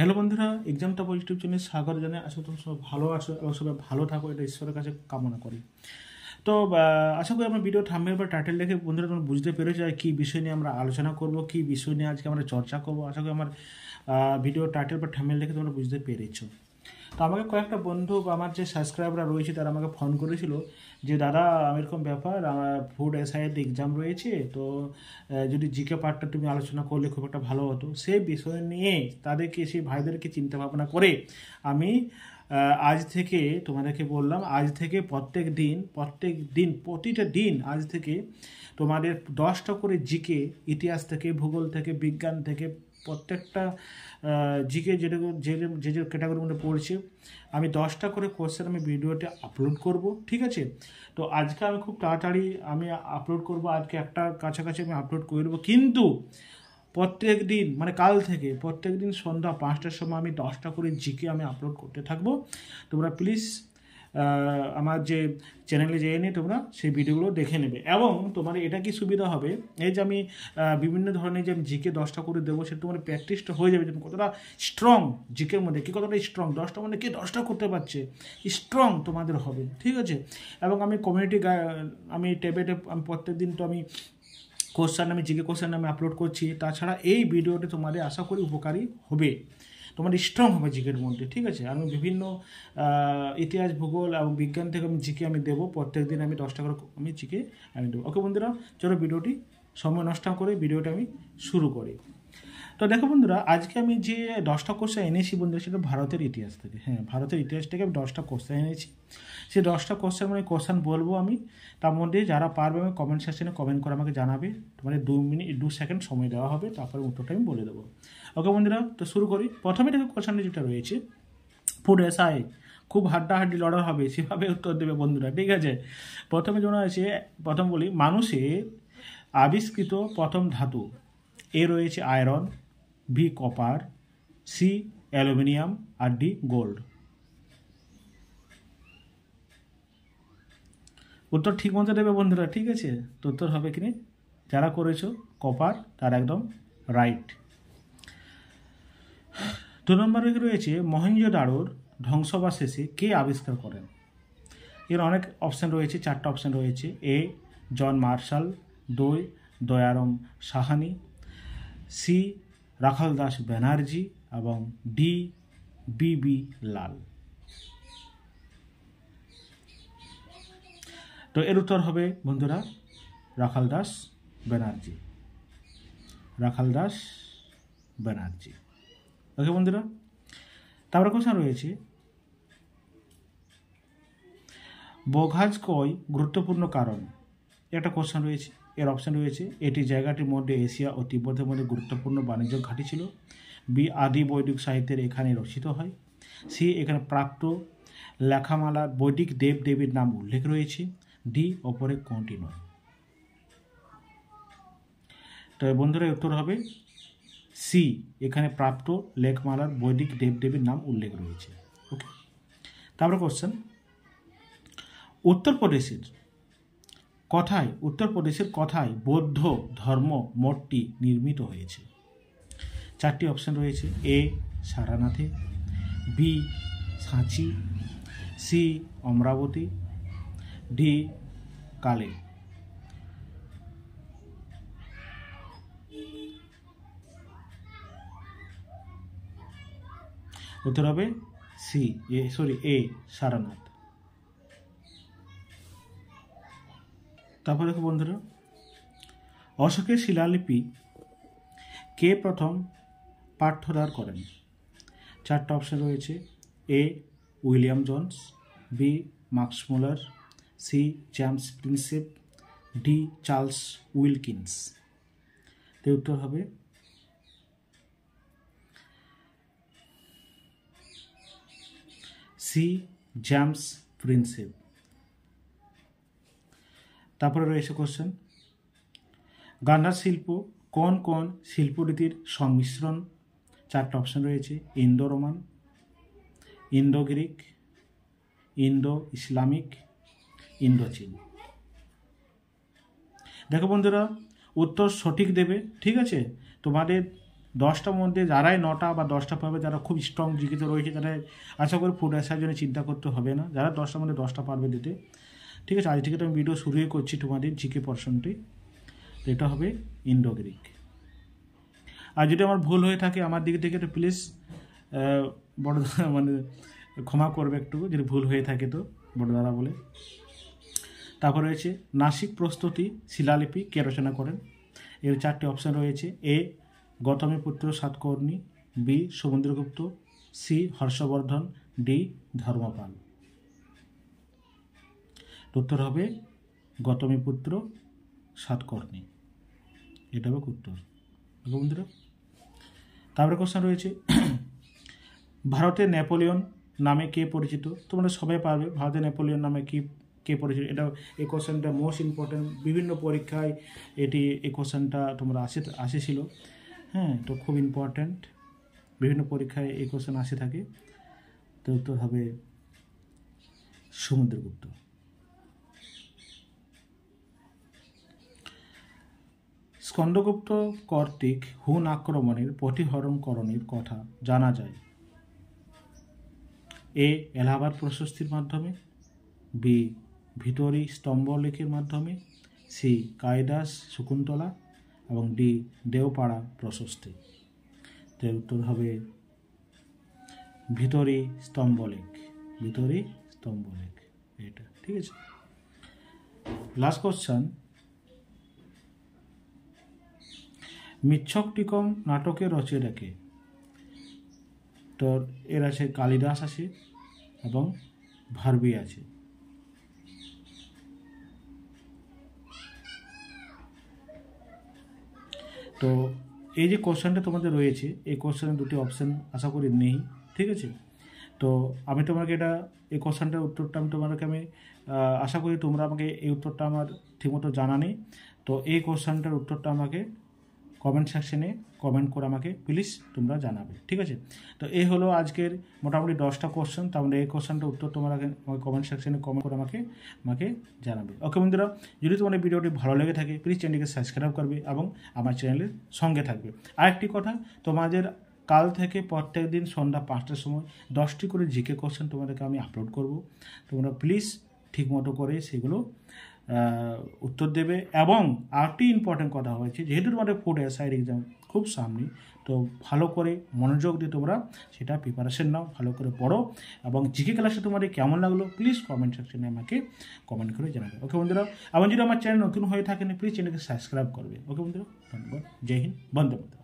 Hello বন্ধুরা, এক্সামটা YouTube চ্যানেলে স্বাগত জানাই। আশা করি তোমরা সবাই ভালো আছো এবং সবাই ভালো থাকো, এটা ঈশ্বরের কাছে কামনা করি। তো আশা করি আমার ভিডিও থাম্বনেল বা টাইটেল দেখে বন্ধুরা তোমরা বুঝতে পেরেছো কী বিষয় নিয়ে আমরা আলোচনা করব, কী বিষয় নিয়ে আজকে আমরা চর্চা করবো। আশা করি আমার ভিডিও টাইটেল বা থাম্বনেল দেখে তোমরা বুঝতে পেরেছো। তো আমাকে কয়েকটা বন্ধু বা আমার যে সাবস্ক্রাইবাররা রয়েছে তারা আমাকে ফোন করেছিল যে দাদা এরকম ব্যাপার, আমার ফুড এসআইয়ের এক্সাম রয়েছে, তো যদি জিকে পার্টটা তুমি আলোচনা করলে খুব একটা ভালো হতো। সেই বিষয় নিয়ে তাদেরকে, সেই ভাইদেরকে চিন্তা ভাবনা করে আমি আজ থেকে তোমাদেরকে বললাম, আজ থেকে প্রতিটা দিন আজ থেকে তোমাদের 10টা করে জিকে, ইতিহাস থেকে, ভূগোল থেকে, বিজ্ঞান থেকে, প্রত্যেকটা জিকে যে যে ক্যাটাগরির মধ্যে পড়ছে আমি 10টা করে কোশ্চেন আমি ভিডিওতে আপলোড করব, ঠিক আছে? তো আজকে আমি খুব তাড়াতাড়ি আমি আপলোড করব, আজকে একটা কাছাকাছি আমি আপলোড করে দেবো। কিন্তু প্রত্যেক দিন মানে কাল থেকে প্রত্যেক দিন সন্ধ্যা 5টার সময় আমি 10টা করে জিকে আমি আপলোড করতে থাকবো। তোমরা প্লিজ আমার যে চ্যানেলে যেয়ে নিয়ে তোমরা সেই ভিডিওগুলো দেখে নেবে। এবং তোমার এটা কি সুবিধা হবে, এই যে আমি বিভিন্ন ধরনের যে আমি জিকে 10টা করে দেবো, সেটা তোমার প্র্যাকটিসটা হয়ে যাবে, তুমি কতটা স্ট্রং জিকের মধ্যে, কি কতটা স্ট্রং 10টা মধ্যে কে 10টা করতে পারছে, স্ট্রং তোমাদের হবে, ঠিক আছে? এবং আমি কমিউনিটি আমি ট্যাবে আমি প্রত্যেক দিন তো আমি কোশ্চেন, আমি জিকে কোশ্চেন আমি আপলোড করছি। তাছাড়া এই ভিডিওটি তোমাদের আশা করি উপকারী হবে, তোমার স্ট্রং হবে জিকের মধ্যে, ঠিক আছে? আমি বিভিন্ন ইতিহাস, ভূগোল এবং বিজ্ঞান থেকে আমি জিকে আমি দেবো, প্রত্যেক দিন আমি 10টা করে আমি জিকে আমি দেবো। ওকে বন্ধুরা, চলো ভিডিওটি সময় নষ্ট করে ভিডিওটা আমি শুরু করি। তো দেখো বন্ধুরা, আজকে আমি যে 10টা কোশ্চেন এনেছি বন্ধুরা, সেটা ভারতের ইতিহাস থেকে। হ্যাঁ, ভারতের ইতিহাস থেকে আমি 10টা কোশ্চেন এনেছি। সেই 10টা কোশ্চেন মানে কোশ্চেন বলবো আমি, তার মধ্যে যারা পারবে আমি কমেন্ট সেকশনে কমেন্ট করে আমাকে জানাবে। তোমাদের 2 সেকেন্ড সময় দেওয়া হবে, তারপরে উত্তরটা আমি বলে দেবো। ওকে বন্ধুরা, তো শুরু করি। প্রথমে দেখো কোশ্চেনটা যেটা রয়েছে, ফুড এসআই খুব হাড্ডাহাড্ডি লড়া হবে, সেভাবে উত্তর দেবে বন্ধুরা, ঠিক আছে? প্রথমে যেন আছে, প্রথম বলি মানুষের আবিষ্কৃত প্রথম ধাতু। এ রয়েছে iron, B copper, C aluminium, আর ডি গোল্ড। উত্তর ঠিক মতো দেবে বন্ধুরা, ঠিক আছে? তো উত্তর হবে কিনে যারা করেছো কপার, তার একদম রাইট। 2 নম্বরে রয়েছে মহেঞ্জোদারোর ধ্বংসবাশেষে কে আবিষ্কার করেন? এর অনেক অপশান রয়েছে, 4টা অপশান রয়েছে। A John Marshall, 2 Dayaram Sahni, C Rakhal Das Banerjee, এবং ডি বিবি লাল। তো এর উত্তর হবে বন্ধুরা রাখাল দাস ব্যানার্জি, রাখাল দাস ব্যানার্জি। ওকে বন্ধুরা, তারপরে কোশ্চেন রয়েছে বঘাজ কয় গুরুত্বপূর্ণ কারণ। একটা কোশ্চেন রয়েছে, এর অপশান রয়েছে এটি জায়গাটির মধ্যে এশিয়া ও তিব্বতের মধ্যে গুরুত্বপূর্ণ বাণিজ্য ঘাঁটি ছিল, বি আদি বৈদিক সাহিত্যের এখানে রচিত হয়, সি এখানে প্রাপ্ত লেখামালার বৈদিক দেব দেবীর নাম উল্লেখ রয়েছে, ডি অপরে কোনটি নয়। তো বন্ধুরা উত্তর হবে সি, এখানে প্রাপ্ত লেখমালার বৈদিক দেবদেবীর নাম উল্লেখ রয়েছে। ওকে, তারপরে কোশ্চেন উত্তরপ্রদেশের কথায় বৌদ্ধ ধর্ম মঠটি নির্মিত হয়েছে? 4টি অপশান রয়েছে। এ সারানাথে, বি সাঁচি, সি অমরাবতী, ডি কালে। উত্তর হবে এ সারানাথ। তারপর দেখো বন্ধুরা, অশোকের শিলালিপি কে প্রথম পাঠ্যদার করেন? 4টা অপশান রয়েছে। A William Jones, B Max Muller, C James Prinsep, D Charles Wilkins. তো উত্তর হবে সি জেমস প্রিন্সেপ। তারপরে রয়েছে কোশ্চেন গান্ধার শিল্প কোন কোন শিল্পরীতির সংমিশ্রণ? 4টা অপশান রয়েছে। Indo Roman, Indo Greek, Indo Islamic, Indo চীন। দেখো বন্ধুরা, উত্তর সঠিক দেবে, ঠিক আছে? তোমাদের 10টার মধ্যে যারাই 9টা বা 10টা পাবে, যারা খুব স্ট্রং জিকেতে রয়েছে, তারা আশা করি ফুড অ্যাসার জন্য চিন্তা করতে হবে না, যারা 10টার মধ্যে 10টা পারবে দিতে। ঠিক আছে, আজ থেকে তো আমি ভিডিও শুরুই করছি তোমাদের জিকে পোর্শনটি। তো এটা হবে ইন্ডো গ্রিক। আর যদি আমার ভুল হয়ে থাকে আমার দিক থেকে তো প্লিজ বড় মানে ক্ষমা করবে একটু, যদি ভুল হয়ে থাকে তো বড় দ্বারা বলে। তারপর রয়েছে নাসিক প্রস্তুতি শিলালিপি কে রচনা করেন? এর 4টি অপশান রয়েছে। A Gautamiputra Satakarni, B Samudragupta, C Harshavardhana, D Dharmapala. উত্তর হবে গৌতমীপুত্র সাতকর্ণী, এটা হবে উত্তর। বন্ধুরা, তারপরে কোশ্চেন রয়েছে ভারতের নেপোলিয়ন নামে কে পরিচিত? তোমরা সবাই পারবে ভারতের নেপোলিয়ন নামে কে পরিচিত। এটা এই কোশ্চেনটা মোস্ট ইম্পর্টেন্ট, বিভিন্ন পরীক্ষায় এই কোশ্চেনটা তোমরা আসেছিল। হ্যাঁ, তো খুব ইম্পর্ট্যান্ট, বিভিন্ন পরীক্ষায় এই কোশ্চেন আসে থাকে। তো উত্তর হবে সমুদ্রগুপ্ত। স্কন্দগুপ্ত কর্তৃক হুন আক্রমণের প্রতিহরণকরণের কথা জানা যায়। এ এলাহাবাদ প্রশস্তির মাধ্যমে, বি ভিতরি স্তম্ভলেখের মাধ্যমে, সি কায়দাস শকুন্তলা এবং ডি দেওপাড়া প্রশস্তি। তো উত্তর হবে ভিতরি স্তম্ভলেখ, ভিতরি স্তম্ভলেখ এটা। ঠিক আছে, লাস্ট কোশ্চেন, মিচ্ছকটিকম নাটকের রচয়িতা কে? তো এর আছে কালিদাস আছে এবং ভারবি আছে। তো এই যে কোশ্চেনটা তোমাদের রয়েছে, এই কোশ্চেনে 2টি অপশান আশা করি নেই। ঠিক আছে, তো আমি তোমাকে এই কোশ্চেনটার উত্তরটা আমি আশা করি তোমরা আমাকে এই উত্তরটা আমার ঠিকমতো জানা নেই। তো এই কোশ্চেনটার উত্তরটা আমাকে কমেন্ট সেকশনে কমেন্ট করে আমাকে প্লিজ তোমরা জানাবে। ঠিক আছে, তো এই হলো আজকের মোটামুটি 10টা কোশ্চেন। তাহলে এই কোশ্চেনটার উত্তর তোমরা কমেন্ট সেকশনে কমেন্ট করে আমাকে জানাবে। ওকে বন্ধুরা, যদি তোমার এই ভিডিওটি ভালো লেগে থাকে প্লিজ চ্যানেলটিকে সাবস্ক্রাইব করবে এবং আমার চ্যানেলের সঙ্গে থাকবে। আরেকটি কথা, তোমাদের কাল থেকে প্রত্যেক দিন সন্ধ্যা 5টার সময় 10টি করে জিকে কোশ্চেন তোমাদেরকে আমি আপলোড করব। তোমরা প্লিজ ঠিকমতো করে সেগুলো উত্তর দেবে। এবং আরেকটি ইম্পর্টেন্ট কথা হয়েছে, যেহেতু তোমাদের ফুড অ্যাসাইড এক্সাম খুব সামনে, তো ভালো করে মনোযোগ দিয়ে তোমরা সেটা প্রিপারেশন নাও, ভালো করে পড়ো। এবং জিকে ক্লাসে তোমাদের কেমন লাগলো প্লিজ কমেন্ট সেকশনে আমাকে কমেন্ট করে জানাবে। ওকে বন্ধুরা, এবং যদি আমার চ্যানেল নতুন হয়ে থাকেন প্লিজ চ্যানেলকে সাবস্ক্রাইব করবে। ওকে বন্ধুরা, ধন্যবাদ, জয় হিন্দ, বন্দে মাতরম।